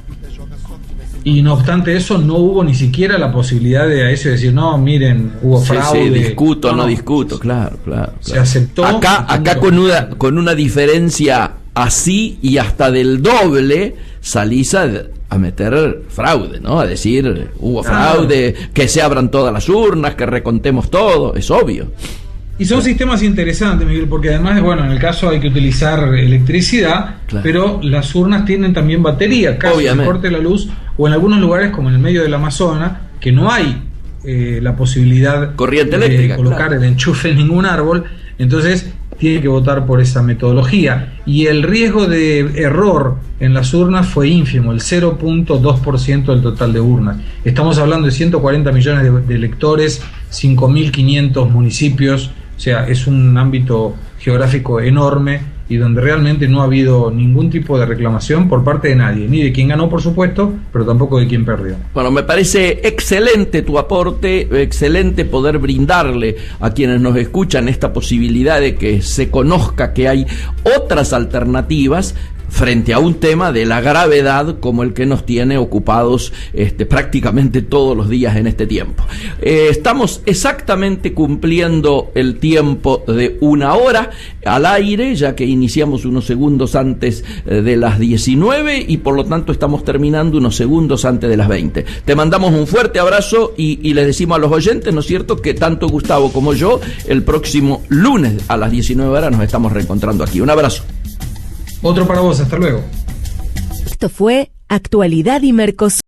Y no obstante eso, no hubo ni siquiera la posibilidad de Aécio decir, no, miren, hubo fraude. Sí, discuto, no discuto, claro. Se aceptó. Acá con una diferencia así y hasta del doble, salís a meter fraude, ¿no? A decir, hubo fraude, que se abran todas las urnas, que recontemos todo, es obvio. Y son sistemas interesantes, Miguel, porque además, en el caso hay que utilizar electricidad, pero las urnas tienen también batería, caso se corte la luz, o en algunos lugares como en el medio del Amazonas, que no hay la posibilidad corriente eléctrica, colocar el enchufe en ningún árbol, entonces tiene que votar por esa metodología. Y el riesgo de error en las urnas fue ínfimo, el 0.2% del total de urnas. Estamos hablando de 140 millones de electores, 5.500 municipios, o sea, es un ámbito geográfico enorme y donde realmente no ha habido ningún tipo de reclamación por parte de nadie, ni de quien ganó, por supuesto, pero tampoco de quien perdió. Bueno, me parece excelente tu aporte, excelente poder brindarle a quienes nos escuchan esta posibilidad de que se conozca que hay otras alternativas frente a un tema de la gravedad como el que nos tiene ocupados prácticamente todos los días en este tiempo. Estamos exactamente cumpliendo el tiempo de 1 hora al aire, ya que iniciamos unos segundos antes de las 19 y por lo tanto estamos terminando unos segundos antes de las 20. Te mandamos un fuerte abrazo y les decimos a los oyentes, ¿no es cierto?, que tanto Gustavo como yo el próximo lunes a las 19 horas nos estamos reencontrando aquí. Un abrazo. Otro para vos, hasta luego. Esto fue Actualidad y Mercosur.